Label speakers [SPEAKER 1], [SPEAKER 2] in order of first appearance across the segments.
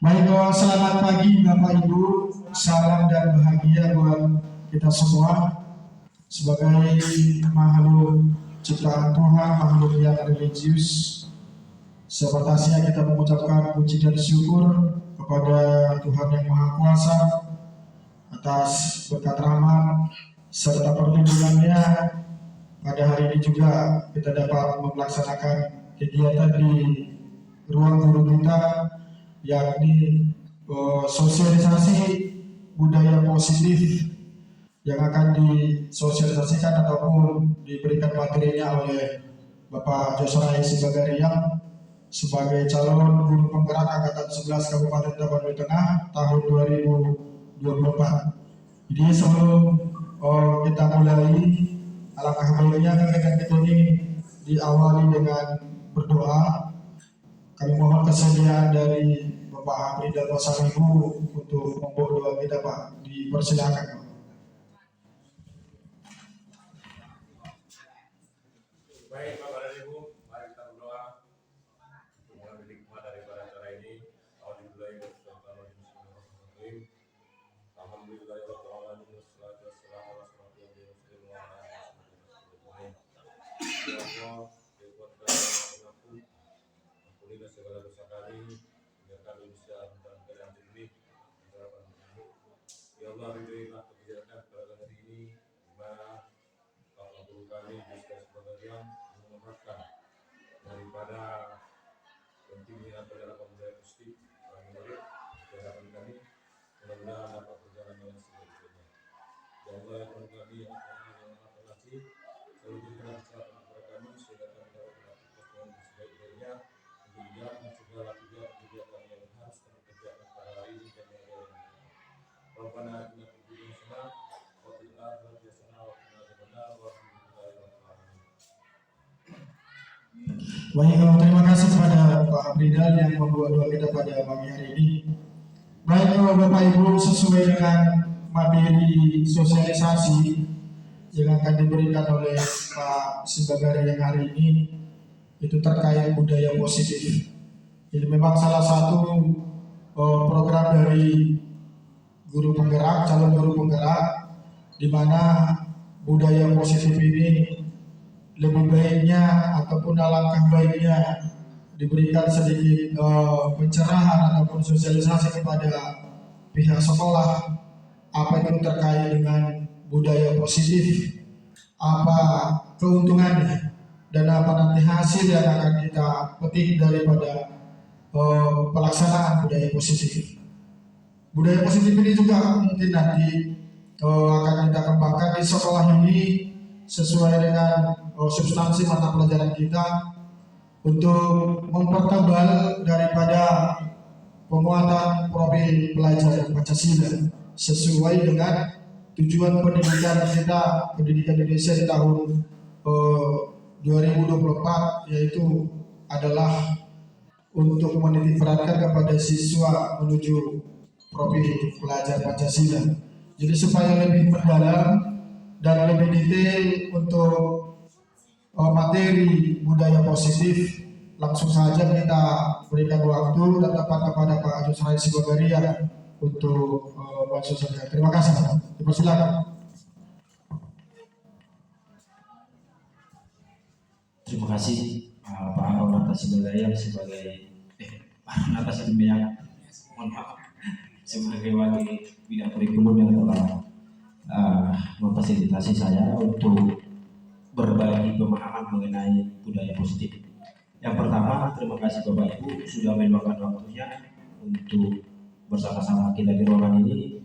[SPEAKER 1] Baik, selamat pagi Bapak Ibu, salam dan bahagia buat kita semua sebagai makhluk ciptaan Tuhan, makhluk yang religius. Sebatasnya kita mengucapkan puji dan syukur kepada Tuhan yang Maha Kuasa atas berkat rahmat serta perlindungannya. Pada hari ini juga kita dapat melaksanakan kegiatan di ruang guru kita, yakni sosialisasi budaya positif yang akan disosialisasikan ataupun diberikan materinya oleh Bapak Josrai Sibagariang sebagai calon guru penggerak angkatan 11 Kabupaten Tapanuli Tengah tahun 2024. Jadi sebelum kita mulai, alangkah baiknya kegiatan kita ini diawali dengan berdoa. Kami mohon kesediaan dari Bapak Apri dan Bapak Ibu untuk membawa doa kita, Pak. Dipersilakan, Pak.
[SPEAKER 2] Baik, Bapak dan Ibu, mari kita berdoa untuk mengambil hikmah daripada acara ini. Ampunilah segala dosa kami, biar kami bisa dalam keadaan jernih. Ya Allah, ridhoilah kebijakan pada hari ini, di mana Bapak Guru kami bisa sebagai mengumpulkan daripada pentingnya penerapan budaya positif bagi murid harapan kami, mudah-mudahan dapat berjalan dengan sebaik-baiknya. Ya Allah, yang kami yang pengasih, selalu berikan kesehatan kepada kami sehingga kami dapat beraktivitas dengan sebaik-baiknya untuk menjalankan segala kegiatan yang harus kami kerjakan pada hari ini dan yang lain. Rabbana atina fid dunya hasanah wa fil akhirati hasanah wa qina adzabannar walhamdulillahi rabbil alamin.
[SPEAKER 1] Baik, terima kasih kepada Pak Abridal yang membuat doa kita pada pagi hari ini. Baik, Bapak Ibu, sesuai dengan materi sosialisasi yang akan diberikan oleh Pak Sibagariang hari ini, itu terkait budaya positif. Jadi memang salah satu program dari guru penggerak, calon guru penggerak, di mana budaya positif ini lebih baiknya ataupun alangkah baiknya diberikan sedikit pencerahan ataupun sosialisasi kepada pihak sekolah, apa itu terkait dengan budaya positif, apa keuntungannya, dan apa nanti hasil yang akan kita petik daripada pelaksanaan budaya positif. Budaya positif ini juga mungkin nanti akan kita kembangkan di sekolah ini sesuai dengan substansi mata pelajaran kita untuk mempertebal daripada penguatan profil pelajar Pancasila sesuai dengan tujuan pendidikan kita, pendidikan Indonesia di tahun 2024, yaitu adalah untuk menitikberatkan kepada siswa menuju profil pelajar Pancasila. Jadi supaya lebih mendalam dan lebih detail untuk materi budaya positif, langsung saja kita berikan waktu dan tempat kepada Pak Josrai Sibagariang untuk bersosialisasi. Terima kasih, Pak. Dipersilakan.
[SPEAKER 3] Terima kasih Pak Anwar Sibagariang sebagai atas pimpinan, mohon maaf, sebagai wakil bidang kurikulum yang telah memfasilitasi saya untuk berbagi pemahaman mengenai budaya positif. Yang pertama, terima kasih Bapak Ibu sudah meluangkan waktunya untuk bersama-sama kita di ruangan ini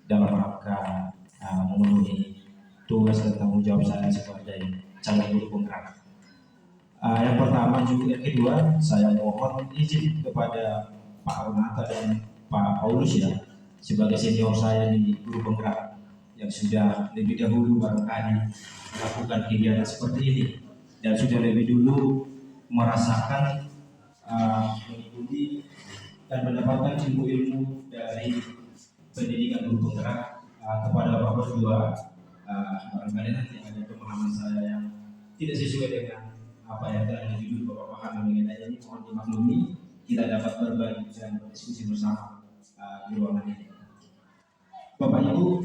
[SPEAKER 3] dalam rangka memenuhi tugas dan tanggung jawab saya sebagai calon guru penggerak. Yang pertama juga yang kedua, saya mohon izin kepada Pak Arunata dan Pak Paulus ya, sebagai senior saya di guru penggerak yang sudah lebih dahulu barangkali melakukan kegiatan seperti ini dan sudah lebih dulu merasakan mengikuti dan mendapatkan ilmu-ilmu dari pendidikan guru penggerak. Kepada Bapak berdua, barangkali nanti ada pemahaman saya yang tidak sesuai dengan apa yang telah lebih dulu Bapak pahami mengenai ini, mohon dimaklumi. kita dapat berbagi dan berdiskusi bersama di ruangan ini. Bapak Ibu,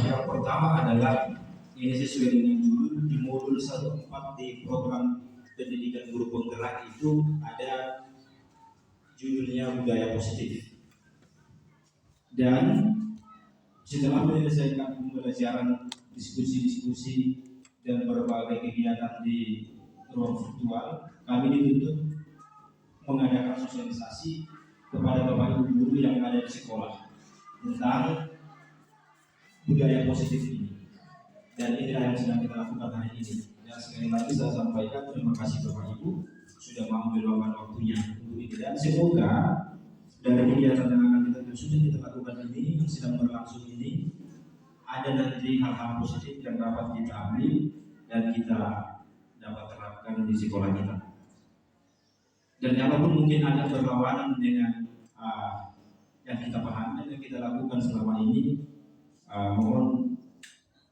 [SPEAKER 3] yang pertama adalah ini sesuai dengan judul di modul 14 di program pendidikan guru penggerak itu ada judulnya budaya positif. Dan setelah menyelesaikan pembelajaran, diskusi-diskusi dan berbagai kegiatan di ruang virtual, kami dituntut mengadakan sosialisasi kepada Bapak Ibu guru yang ada di sekolah tentang budaya positif ini. Dan inilah yang sedang kita lakukan hari ini. Dan sekali lagi saya sampaikan terima kasih Bapak Ibu sudah mau meluangkan waktunya untuk ini. Dan semoga dari kegiatan yang akan sudah kita lakukan ini, yang sedang berlangsung ini, ada nanti hal-hal positif yang dapat kita ambil dan kita dapat terapkan di sekolah kita. Dan kalaupun mungkin ada berlawanan dengan yang kita pahami dan kita lakukan selama ini, mohon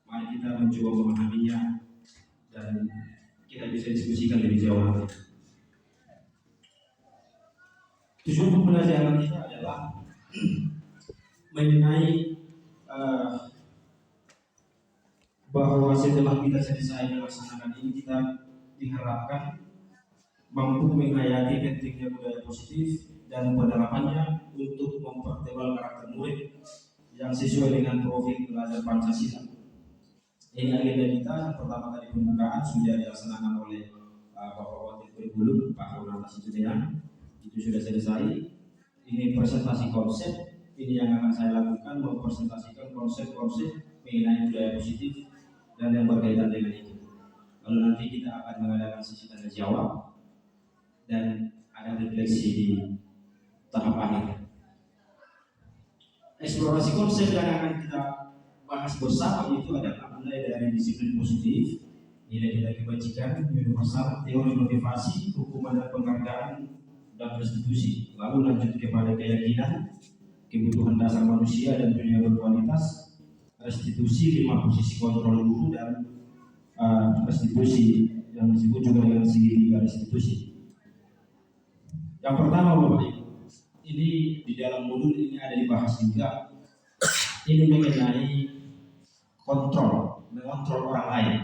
[SPEAKER 3] mari kita mencoba memahaminya dan kita bisa diskusikan lebih jauh lagi. Tujuan pembelajaran kita adalah mengenai bahwa setelah kita selesai melaksanakan ini, kita diharapkan mampu menghayati pentingnya budaya positif dan penerapannya untuk mempertebal karakter murid yang sesuai dengan profil belajar Pancasila. Ini agenda kita. Yang pertama tadi pembukaan sudah dilaksanakan oleh Bapak Wakil Kurikulum Pak Ronald Situdean, itu sudah selesai. Ini presentasi konsep, ini yang akan saya lakukan, mempresentasikan konsep-konsep mengenai budaya positif dan yang berkaitan dengan itu. Lalu nanti kita akan mengadakan sesi tanya jawab dan ada refleksi di tahap akhir. Eksplorasi konsep yang akan kita bahas bersama itu adalah mulai dari disiplin positif, nilai-nilai kebajikan, universal, teori motivasi, hukuman dan penghargaan, dan restitusi. Lalu lanjut kepada keyakinan, kebutuhan dasar manusia dan dunia berkualitas, restitusi, 5 posisi kontrol guru, dan restitusi yang disebut juga dengan segitiga restitusi. Yang pertama Bapak Ibu, ini di dalam modul ini ada dibahas juga, ini mengenai mengontrol orang lain.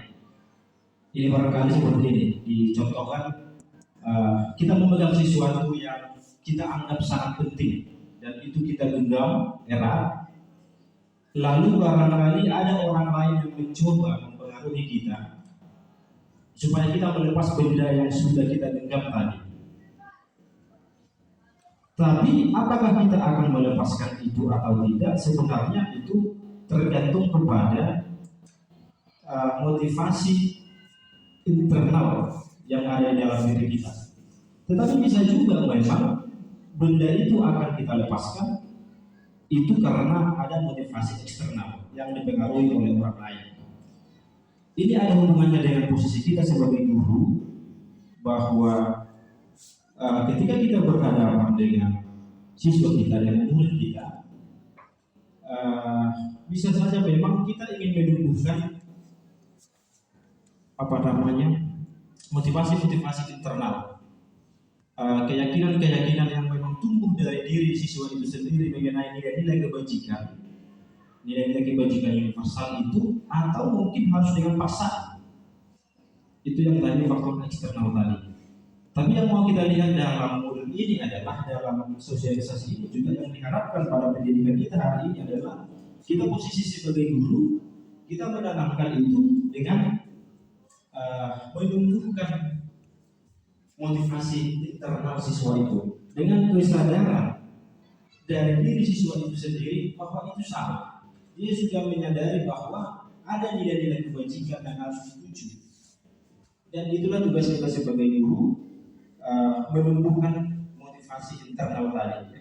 [SPEAKER 3] Ini barangkali seperti ini dicontohkan, kita memegang sesuatu yang kita anggap sangat penting dan itu kita genggam erat, lalu barangkali ada orang lain yang mencoba mempengaruhi kita supaya kita melepas benda yang sudah kita genggam tadi. Tapi apakah kita akan melepaskan itu atau tidak, sebenarnya itu tergantung kepada motivasi internal yang ada di dalam diri kita. Tetapi bisa juga memang benda itu akan kita lepaskan itu karena ada motivasi eksternal yang dipengaruhi oleh orang lain. Ini ada hubungannya dengan posisi kita sebagai guru, bahwa ketika kita berhadapan dengan siswa kita, dengan murid kita, bisa saja memang kita ingin menumbuhkan motivasi internal, keyakinan yang memang tumbuh dari diri siswa itu sendiri mengenai nilai-nilai kebajikan, universal itu, atau mungkin harus dengan paksaan. Itu yang tadi faktor eksternal tadi. Tapi yang mau kita lihat dalam modul ini adalah dalam sosialisasi ini juga yang diharapkan pada pendidikan kita hari ini adalah kita posisi sebagai guru, kita menanamkan itu dengan menumbuhkan motivasi internal siswa itu dengan kesadaran dari diri siswa itu sendiri bahwa itu salah. Dia sudah menyadari bahwa ada nilai-nilai kebajikan yang harus dituju, dan itulah tugas kita sebagai guru, menumbuhkan motivasi internal tadi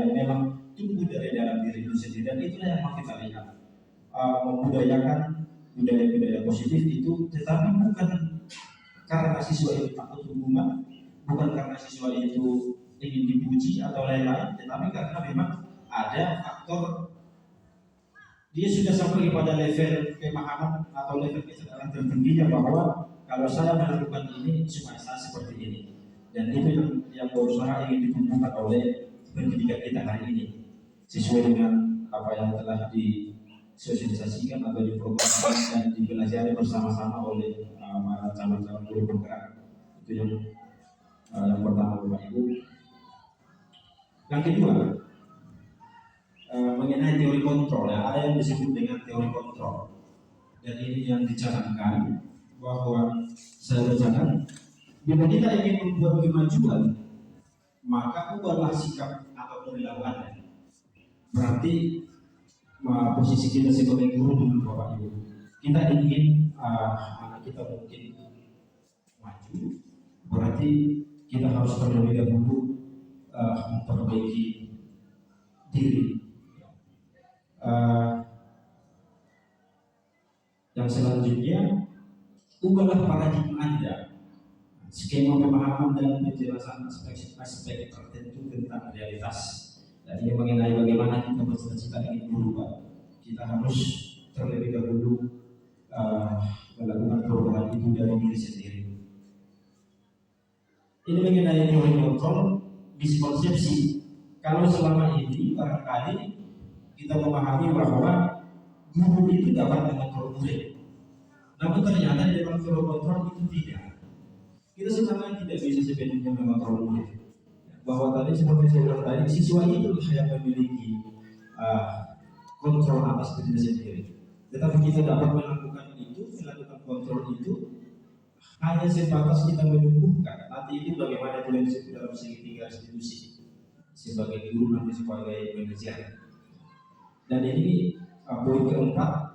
[SPEAKER 3] yang memang tumbuh dari dalam diri itu sendiri, dan itulah yang mau kita lihat, membudayakan budaya-budaya positif itu, tetapi bukan karena siswa itu takut hukuman, bukan karena siswa itu ingin dipuji atau lain-lain, tetapi karena memang ada faktor dia sudah sampai kepada level pemahaman atau level kesadaran tertingginya bahwa kalau saya melakukan ini supaya saya seperti ini, dan itu yang berusaha ingin ditumbuhkan oleh pendidikan kita hari ini sesuai dengan apa yang telah disosialisasikan atau diprogramkan dan dipelajari bersama-sama oleh para calon-calon guru penggerak. Itu yang pertama Bapak Ibu. Yang kedua, mengenai teori kontrol, ya, ada yang disebut dengan teori kontrol, dan ini yang dicanangkan bahwa saya bacakan, bila kita ingin membuat kemajuan, maka ubahlah sikap atau perilaku Anda. Berarti posisi kita sebagai guru dulu Bapak Ibu, kita ingin anak kita mungkin maju, berarti kita harus terlebih dahulu memperbaiki diri. Yang selanjutnya, ubahlah paradigma Anda, skema pemahaman dan penjelasan aspek-aspek tertentu tentang realitas. Dan ini mengenai bagaimana kita bercita-cita ingin berubah, kita harus terlebih dahulu melakukan perubahan itu dari diri sendiri. Ini mengenai teori kontrol, miskonsepsi. Kalau selama ini barangkali kita memahami bahwa guru itu dapat mengontrol murid, namun ternyata di dalam teori kontrol itu tidak. Kita sebenarnya tidak bisa sepenuhnya mengontrol murid. Bahwa tadi seperti saya bilang tadi, siswa itu yang memiliki kontrol atas dirinya sendiri. Tetapi kita dapat melakukan kontrol itu hanya sebatas kita menumbuhkan. Nanti itu bagaimana itu yang disebut dalam segitiga restitusi sebagai guru, nanti sebagai manajer. Dan ini poin keempat,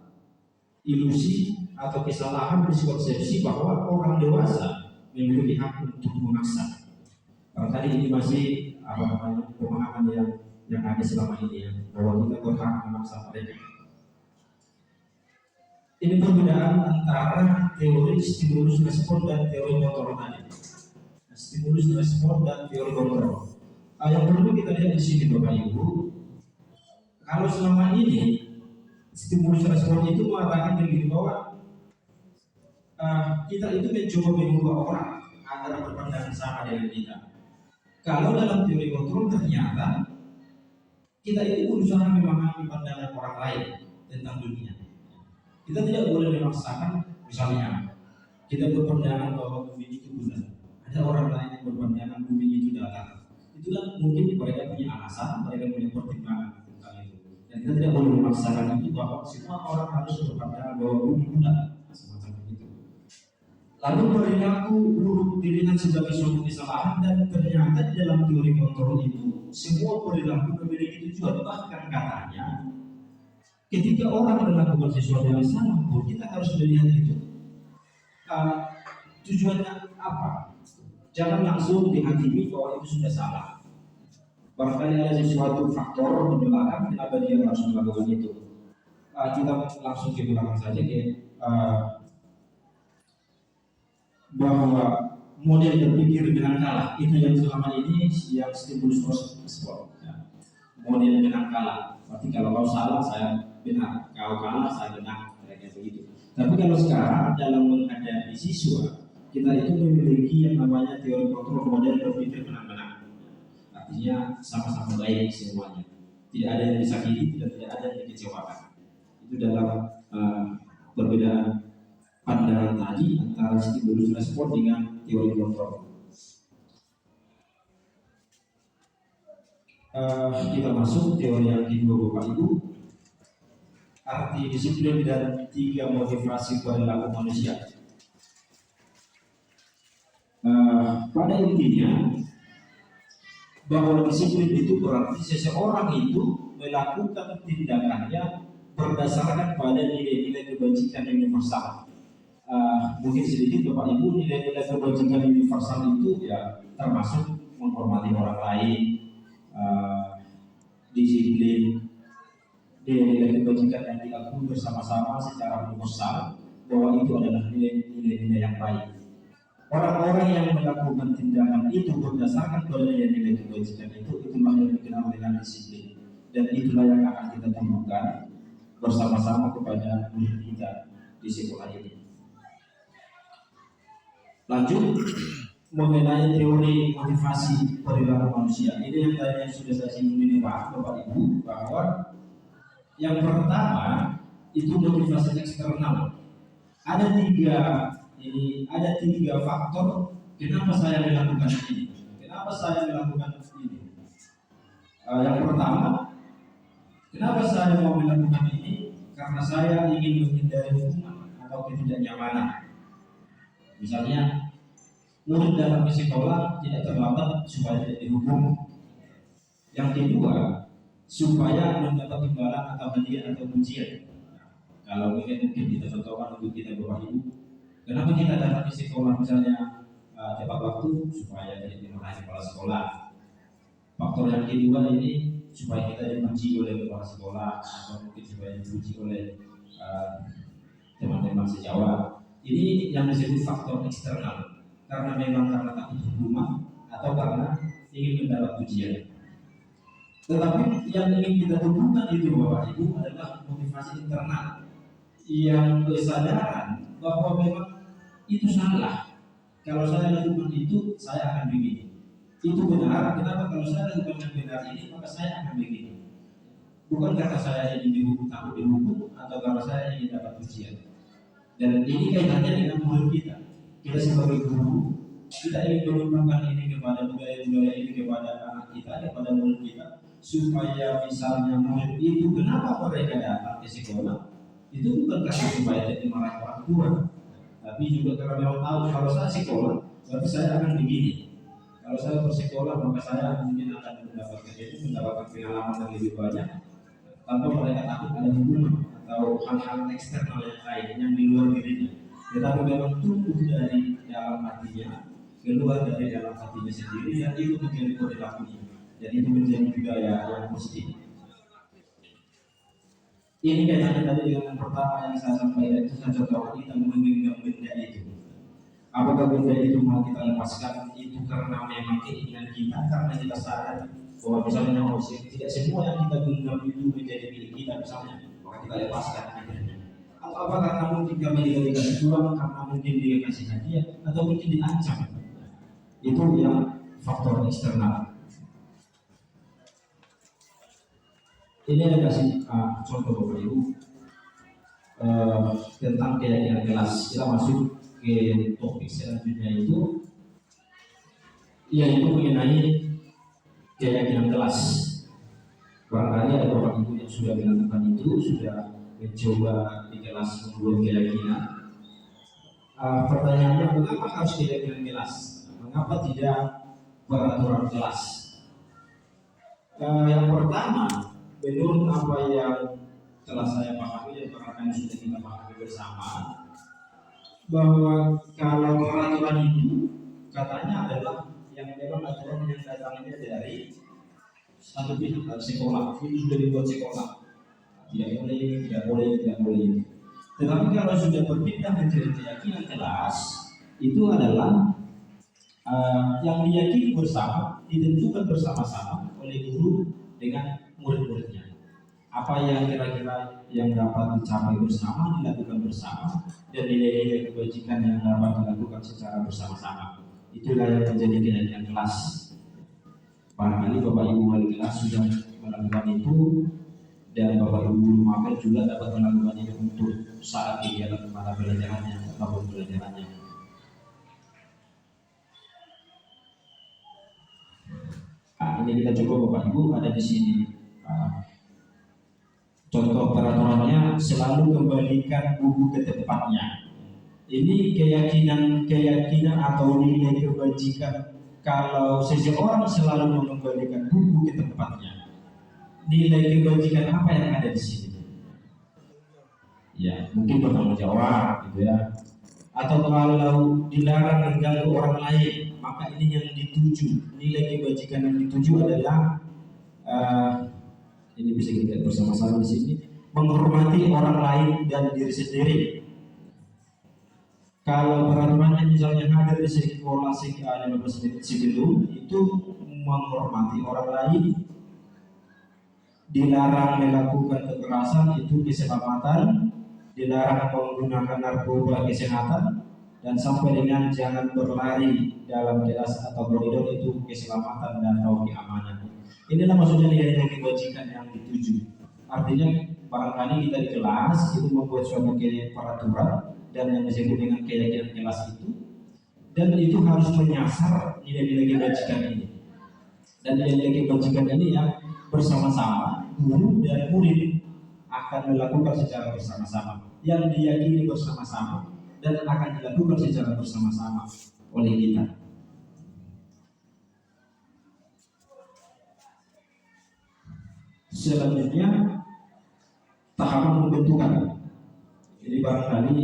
[SPEAKER 3] ilusi atau kesalahan miskonsepsi bahwa orang dewasa memiliki hak untuk memaksa. Tadi ini masih pemahaman yang ada selama ini, ya, bahwa kita berhak memaksa mereka. Ini perbedaan antara teori stimulus respon dan teori kontrol tadi. Stimulus respon dan teori kontrol. Yang perlu kita lihat di sini Bapak Ibu, kalau selama ini stimulus respon itu mengatakan begini bahwa kita itu mencoba mengubah orang agar berpandangan sama dengan kita. Kalau dalam teori kontrol ternyata kita itu berusaha memahami pandangan orang lain tentang dunia. Kita tidak boleh memaksakan, misalnya kita berpandangan bahwa bumi itu bulat. Ada orang lain yang berpandangan bumi itu datar. Itu kan mungkin mereka punya alasan, mereka punya pertimbangan tentang itu. Dan kita tidak boleh memaksakan itu bahwa semua orang harus berpandangan bahwa bumi bulat, semacam itu. Lalu perilaku buruk dilihat sebagai suatu kesalahan, dan ternyata di dalam teori kontrol itu semua perilaku memiliki tujuan. Bahkan katanya ketika orang melakukan sesuatu yang salah pun kita harus melihat itu tujuannya apa. Jangan langsung dihakimi bahwa itu sudah salah. Barangkali ada sesuatu faktor di belakang kenapa dia harus melakukan itu. Kita langsung ke belakang saja bahwa model berpikir dengan kalah itu yang selama ini yang stimulus respon. Model dengan kalah. Berarti kalau kau salah saya benar, kau kalah saya benar, kayak begitu. Tapi kalau sekarang dalam menghadapi siswa, kita itu memiliki yang namanya teori kontrol model berpikir menang-menang. Artinya sama-sama baik semuanya. Tidak ada yang disakiti, tidak ada yang dikecewakan. Itu dalam perbedaan pandangan tadi antara stimulus respon dengan teori kontrol. Kita masuk teori yang kedua Bapak Ibu, arti disiplin dan 3 motivasi perilaku manusia. Pada intinya bahwa disiplin itu berarti seseorang itu melakukan tindakannya berdasarkan pada nilai-nilai kebajikan universal. Mungkin sedikit Bapak Ibu, nilai-nilai kebajikan universal itu ya termasuk menghormati orang lain, disiplin, nilai-nilai kebajikan yang diakui bersama-sama secara universal, bahwa itu adalah nilai-nilai yang baik. Orang-orang yang melakukan tindakan itu berdasarkan pada nilai-nilai kebajikan itulah yang dikenal dengan disiplin, dan itulah yang akan kita temukan bersama-sama kepada murid kita di sekolah ini. Lanjut mengenai teori motivasi perilaku manusia. Ini yang tadi yang sudah saya singgung ini Pak, Bapak Ibu, bahwa yang pertama itu motivasi eksternal. Ada tiga faktor kenapa saya melakukan ini. Kenapa saya melakukan ini? Yang pertama, kenapa saya mau melakukan ini? Karena saya ingin menghindari hukuman atau ketidaknyamanan. Misalnya, murid datang ke sekolah tidak terlambat supaya tidak dihukum. Yang kedua, supaya mendapat imbalan atau hadiah atau pujian. Kalau mungkin kita contohkan untuk kita Bapak Ibu, kenapa kita datang ke sekolah misalnya tepat waktu supaya tidak dimarahi kepala sekolah. Faktor yang kedua ini supaya kita dipuji oleh kepala sekolah atau mungkin supaya dipuji oleh teman-teman sejawat. Ini yang disebut faktor eksternal, karena memang karena takut hukuman atau karena ingin mendapat pujian. Tetapi yang ingin kita tumbuhkan itu Bapak Ibu adalah motivasi internal, yang kesadaran bahwa memang itu salah. Kalau saya lakukan itu, saya akan begini. Itu benar. Kenapa? Kalau saya lakukan yang benar ini, maka saya akan begini. Bukan karena saya ingin dihukum, takut dihukum, atau karena saya ingin dapat pujian. Dan ini kaitannya dengan murid kita. Kita sebagai guru, kita ingin menumbuhkan ini kepada budaya-budaya ini kepada anak kita, kepada murid kita, supaya misalnya murid itu kenapa mereka datang ke sekolah? Itu bukan karena supaya tidak dimarahi orang tua, tapi juga karena memang tahu kalau saya sekolah, berarti saya akan begini. Kalau saya bersekolah, maka saya mungkin akan mendapatkan pengalaman yang lebih banyak, tanpa mereka takut ada hukuman atau hal-hal eksternal yang lain yang di luar dirinya. Tetapi memang tumbuh dari dalam hatinya, keluar dari dalam hatinya sendiri, dan itu menjadi perilakunya, dan itu menjadi budaya yang positif. Ini kaitannya tadi dengan yang pertama yang saya sampaikan, itu saya contohkan kita memegang benda itu. Apakah benda itu mau kita lepaskan itu karena memang keinginan kita, karena kita sadar bahwa misalnya tidak semua yang kita genggam itu menjadi milik kita misalnya, maka kita lepaskan akhirnya. Atau apa karena mungkin kami dikasih uang, karena mungkin dikasih hadiah, atau mungkin diancam. Itu yang faktor eksternal. Ini ada kasih contoh Bapak Ibu tentang keyakinan kelas. Kita masuk ke topik selanjutnya yaitu mengenai keyakinan kelas. Barangkali ada Bapak Ibu yang sudah melakukan itu, sudah mencoba di kelas membuat keyakinan. Pertanyaannya, mengapa harus keyakinan kelas? Mengapa tidak peraturan kelas? Yang pertama, menurut apa yang telah saya pahami dan barangkali sudah kita pahami bersama, bahwa kalau peraturan itu katanya adalah yang memang aturan yang datangnya dari satu pihak, dari sekolah. Itu sudah dibuat sekolah, tidak boleh. Tetapi kalau sudah berpindah menjadi keyakinan kelas, itu adalah yang diyakini bersama, ditentukan bersama-sama oleh guru dengan murid-muridnya. Apa yang kira-kira yang dapat dicapai bersama, dilakukan bersama, dan nilai-nilai kebajikan yang dapat dilakukan secara bersama-sama. Itulah yang menjadi keyakinan kelas. Barangkali Bapak Ibu wali kelas sudah melakukan itu, dan Bapak Ibu guru mapel juga dapat melakukan itu untuk saat kegiatan mata pelajarannya atau pembelajarannya. Ini kita coba Bapak Ibu ada di sini. Contoh peraturannya, selalu kembalikan buku ke tempatnya. Ini keyakinan atau nilai kebajikan. Kalau seseorang selalu mengembalikan buku ke tempatnya, nilai kebajikan apa yang ada di sini? Ya, mungkin bertanggung jawab, gitu ya. Atau kalau dilarang mengganggu orang lain, maka ini yang dituju. Nilai kebajikan yang dituju adalah ini bisa kita bersama-sama di sini, menghormati orang lain dan diri sendiri. Kalau peraturannya misalnya hadir di sekolah 15 menit sebelum, itu menghormati orang lain, dilarang melakukan kekerasan, itu keselamatan, dilarang menggunakan narkoba, kesehatan, dan sampai dengan jangan berlari dalam kelas atau koridor, itu keselamatan dan atau keamanan. Inilah maksudnya nilai-nilai kebajikan yang dituju. Artinya barangkali kita di kelas itu membuat suatu peraturan dan yang disebut dengan keyakinan kelas itu, dan itu harus menyasar nilai-nilai kebajikan ini. Dan nilai-nilai kebajikan ini yang bersama-sama guru dan murid akan melakukan secara bersama-sama, yang diyakini bersama-sama dan akan dilakukan secara bersama-sama oleh kita. Selanjutnya tahapan pembentukan. Jadi barangkali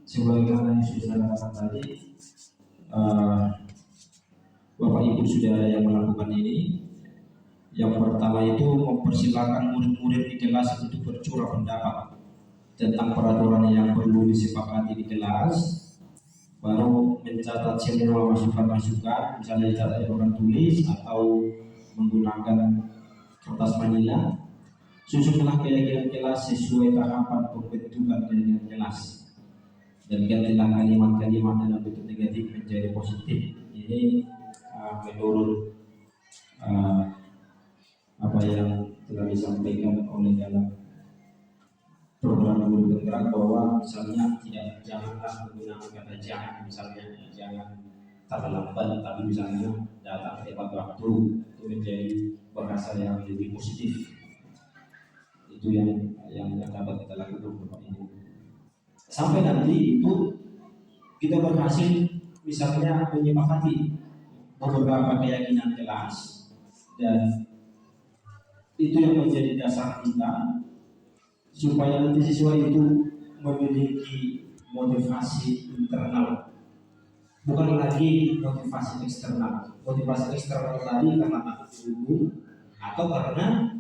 [SPEAKER 3] sebagaimana yang sudah saya katakan tadi, Bapak Ibu sudah ada yang melakukan ini. Yang pertama itu mempersilakan murid-murid di kelas untuk bercurah pendapat tentang peraturan yang perlu disepakati di kelas, baru mencatat semua masukan-masukan, misalnya dicatat di papan tulis atau menggunakan kertas manila. Susunlah keyakinan kelas sesuai tahapan pembentukan keyakinan kelas, dan gantilah kalimat-kalimat dalam bentuk negatif menjadi positif. Ini menurut apa yang telah disampaikan oleh dalam program guru bergerak, bahwa misalnya janganlah menggunakan kata jangan, misalnya jangan terlambat, tapi misalnya datang tepat waktu, itu menjadi bahasa yang lebih positif. Itu yang dapat kita lakukan Bapak Ibu. Sampai nanti itu kita berhasil misalnya menyepakati beberapa keyakinan kelas, dan itu yang menjadi dasar kita supaya nanti siswa itu memiliki motivasi internal, bukan lagi motivasi eksternal. Motivasi eksternal tadi karena takut dulu atau karena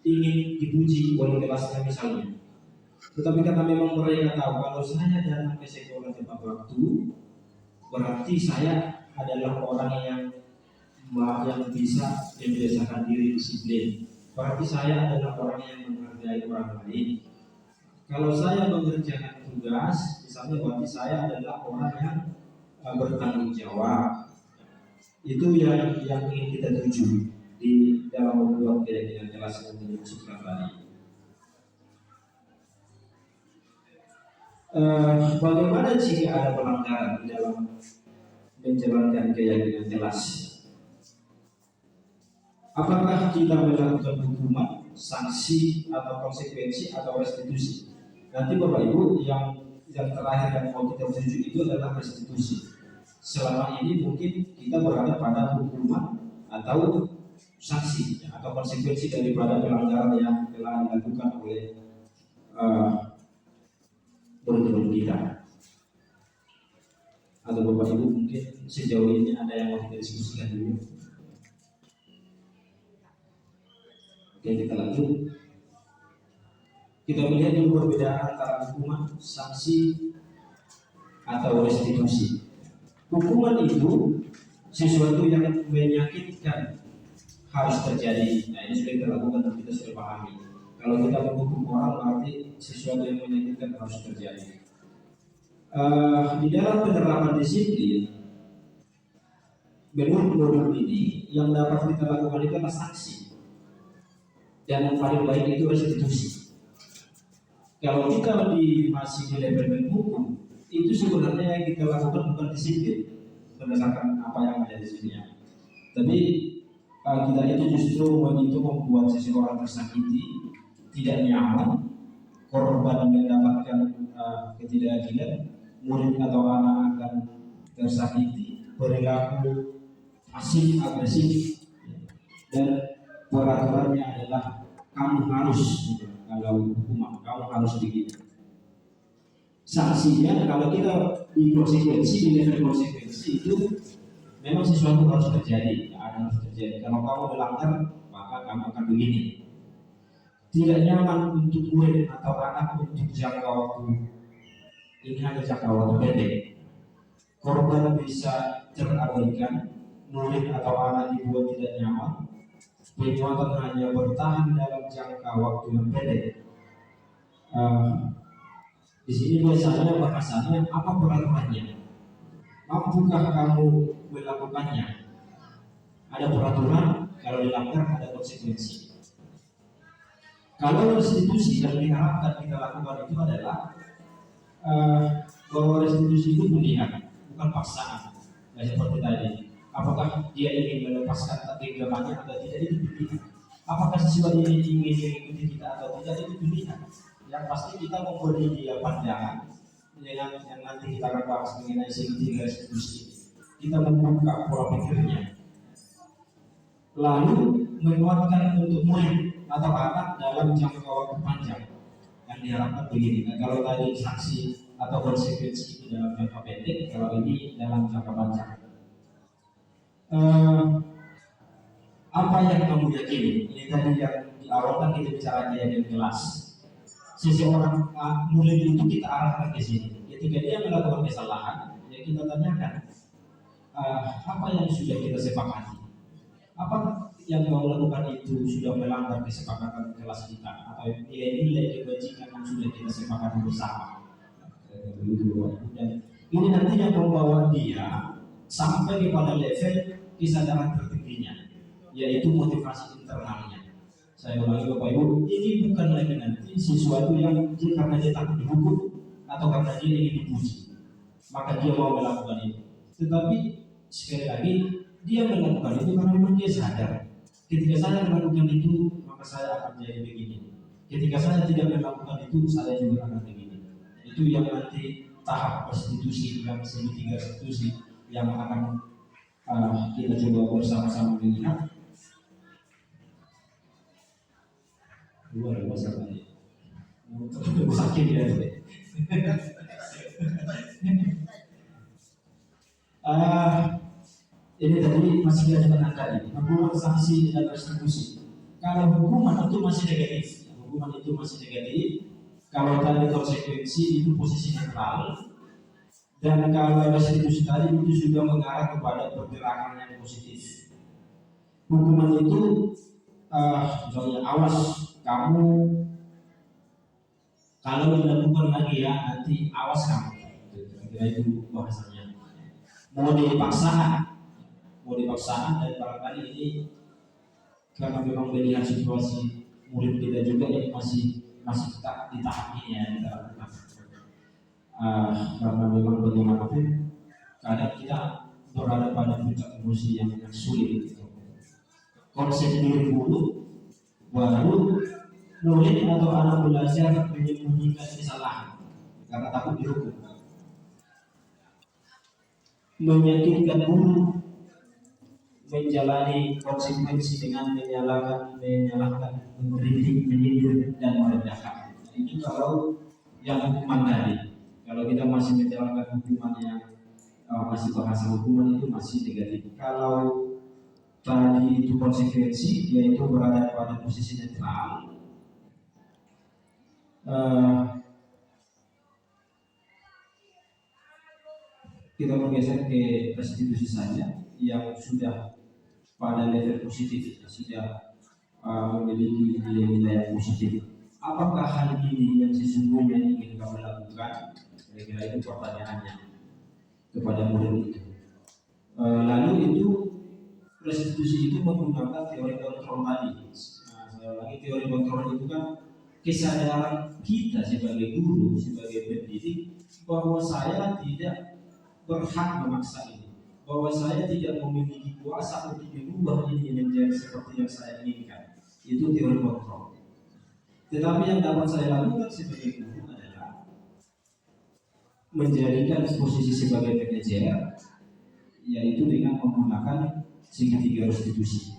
[SPEAKER 3] ingin dipuji oleh kelasnya misalnya. Tetapi karena memang mereka tahu kalau saya datang ke sekolah tepat waktu, berarti saya adalah orang yang bisa membiasakan diri disiplin. Berarti saya adalah orang yang menghargai orang lain. Kalau saya mengerjakan tugas, misalnya berarti saya adalah orang yang bertanggung jawab. Itu yang ingin kita tuju di dalam membuat keyakinan kelas yang dimaksudkan tadi. Bagaimana jika ada pelanggaran di dalam menjalankan keyakinan kelas? Apakah kita melakukan hukuman, sanksi, atau konsekuensi, atau restitusi? Nanti Bapak Ibu yang terakhir yang mau kita tuju itu adalah restitusi. Selama ini mungkin kita berada pada hukuman atau sanksi atau konsekuensi daripada pelanggaran yang telah dilakukan oleh murid-murid kita. Atau Bapak Ibu mungkin sejauh ini ada yang mau kita diskusikan dulu. Oke, kita lanjut. Kita melihat dulu perbedaan antara hukuman, sanksi, atau restitusi. Hukuman itu sesuatu yang menyakitkan harus terjadi. Nah, ini sudah kita lakukan dan kita sudah pahami. Kalau kita menghukum orang berarti sesuatu yang menyakitkan harus terjadi. Di dalam penerapan disiplin, menurut modul ini yang dapat kita lakukan itu adalah sanksi. Dan yang paling baik itu restitusi. Kalau kita masih di level hukum, itu sebenarnya yang kita lakukan bukan disiplin berdasarkan apa yang ada di sini. Tapi kita itu justru membuat seseorang tersakiti, tidak nyaman, korban mendapatkan ketidakadilan, murid atau anak akan tersakiti, perilaku pasif agresif, dan peraturannya adalah kamu harus, kalau hukuman kamu harus begitu. Sanksinya kalau kita di level konsekuensi itu memang sesuatu harus terjadi, harus terjadi. Kalau kamu melanggar maka kamu akan begini. Tidak nyaman untuk murid atau anak untuk jangka waktu ini hanya jangka waktu pendek. Korban bisa terabaikan, murid atau anak dibuat tidak nyaman. Penyuapan hanya bertahan dalam jangka waktu yang pendek. Di sini biasanya bahasanya apa peraturannya? mampukah kamu melakukannya? Ada peraturan, kalau dilanggar ada konsekuensi. Kalau restitusi yang diharapkan kita lakukan itu adalah bahwa restitusi itu pilihan, bukan paksaan. Nah, seperti tadi, apakah dia ingin melepaskan tanggungannya atau tidak, itu pilihan. Apakah siswa ini ingin mengikuti kita atau tidak, itu pilihan. Yang pasti kita memberi dia pandangan yang nanti kita akan bahas mengenai segitiga restitusi. Kita membuka pola pikirnya, lalu menguatkan untuk murid atau anak dalam jangka waktu panjang. Yang diharapkan begini, kalau tadi sanksi atau konsekuensi itu dalam jangka pendek, kalau ini dalam jangka panjang. Apa yang kamu yakini? Ini tadi yang di awal kan kita bicara kayak yang kelas. Seseorang murid itu kita arahkan ke sini. Ketika dia melakukan kesalahan, ya kita tanyakan apa yang sudah kita sepakati. Apa yang kau lakukan itu sudah melanggar kesepakatan kelas kita, atau nilai-nilai kebajikan yang sudah kita sepakati bersama. Dan ini nanti yang membawa dia sampai kepada level kesadaran tertingginya, yaitu motivasi internalnya. Saya ulangi Bapak Ibu, ini bukan lagi nanti sesuatu yang karena dia takut dihukum atau karena dia ingin dipuji, maka dia mau melakukan itu. Tetapi sekali lagi, dia melakukan itu karena memang dia sadar, ketika saya melakukan itu maka saya akan jadi begini, ketika saya tidak melakukan itu saya juga akan begini. Itu yang nanti tahap restitusi, yang segitiga restitusi yang akan kita coba bersama-sama melihat. Luar biasa tadi, sakit ya. Ini tadi masih diajukan tadi, hukuman, sanksi dan restitusi. Kalau hukuman itu masih negatif, Kalau tadi konsekuensi itu posisi netral, dan kalau restitusi tadi itu sudah mengarah kepada pergerakan yang positif. Hukuman itu, misalnya awas kamu kalau dilakukan lagi ya nanti awas kamu. Kira-kira itu bahasanya. Mau dipaksaan dan barangkali ini karena memang melihat situasi murid kita juga ini masih di tahap ini ya kita lakukan. Karena memang bagaimanapun kadang kita berada pada puncak emosi yang sulit gitu. Konsep diri dulu, baru murid atau anak belajar menyembunyikan kesalahan karena takut dihukum. Meyakinkan guru menjalani konsekuensi dengan menyalahkan, mengkritik, menyindir dan merendahkan. Itu kalau yang hukuman tadi. Kalau kita masih menjalankan hukuman yang masih bahasa hukuman itu masih negatif. Kalau tadi itu konsekuensi, yaitu berada pada posisi netral. Kita bergeser ke restitusi saja yang sudah pada level positif, sudah memiliki nilai-nilai positif. Apakah hal ini yang sesungguhnya ingin kami lakukan? Kira-kira itu pertanyaannya kepada murid itu. Lalu itu restitusi itu menggunakan teori kontrol tadi. Saya ulangi, teori kontrol itu kan kesadaran kita sebagai guru, sebagai pendidik, bahwa saya tidak berhak memaksa ini, bahwa saya tidak memiliki kuasa untuk merubah ini menjadi seperti yang saya inginkan. Itu teori kontrol. Tetapi yang dapat saya lakukan sebagai guru adalah menjadikan posisi sebagai manajer, yaitu dengan menggunakan segitiga restitusi.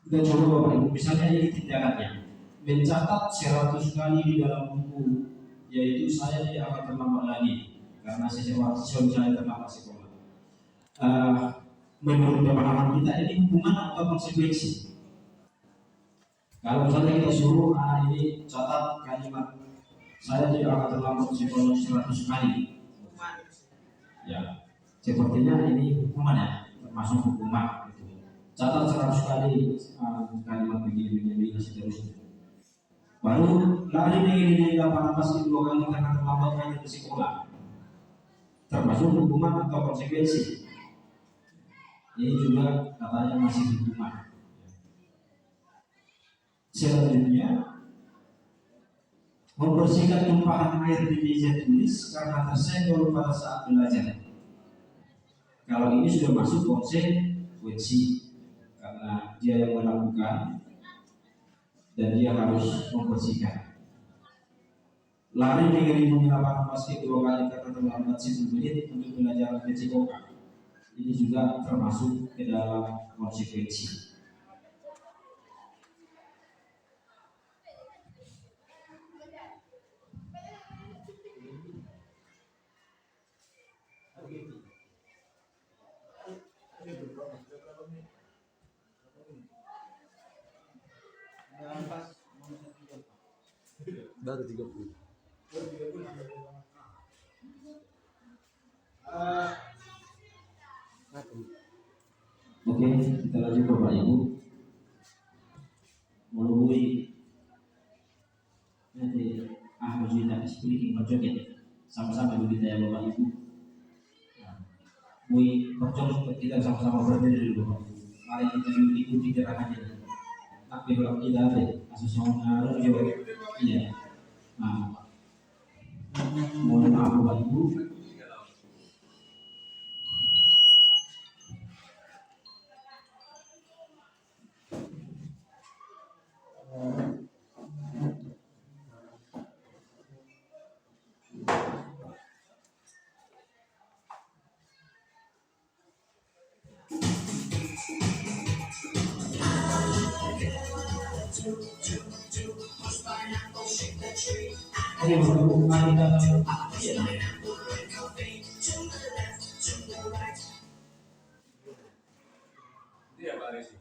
[SPEAKER 3] Kita coba Bapak Ibu, misalnya ini tindakannya, mencatat 100 kali di dalam buku, yaitu saya tidak akan terlambat lagi karena siswa saya terlambat sekolah. Menurut pemahaman kita ini hukuman atau konsekuensi? Kalau misalnya kita suruh ini catat kalimat saya tidak akan terlambat sekolah 100 kali, ya sepertinya ini hukuman ya, termasuk hukuman. Catat 100 kali kalimat begini dan seterusnya. Baru lari di lapangan basket 2 kali karena terlambat main di sekolah, termasuk hukuman atau konsekuensi. Ini juga katanya masih hukuman. Selanjutnya, membersihkan tumpahan air di meja tulis karena tersenggol pada saat belajar. Kalau ini sudah masuk konsekuensi karena dia yang melakukan dan dia harus membersihkan. Lari mengelilingi lapangan basket 2 kali karena terlambat 10 menit untuk belajar PCOK. Ini juga termasuk ke dalam konsekuensi.
[SPEAKER 4] Baru 30.
[SPEAKER 3] Oke, kita lanjut Bapak Ibu. Melalui nanti Ahmad Zita speaking berjoget sama-sama dulu kita ya Bapak Ibu. Mui berjoget kita sama-sama berdiri dulu Bapak Ibu. Mari kita ikuti gerakannya. Tapi kalau kita ada asosiasi joget, iya. Nah, mohon maaf Bapak Ibu. Oke, Bapak Ibu, mari kita
[SPEAKER 2] Dia Pak Resi.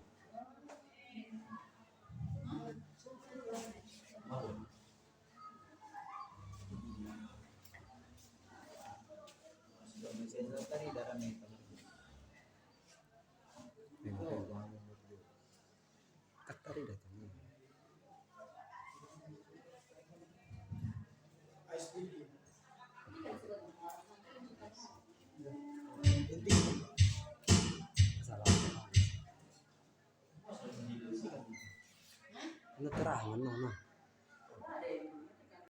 [SPEAKER 4] Ano terangan no.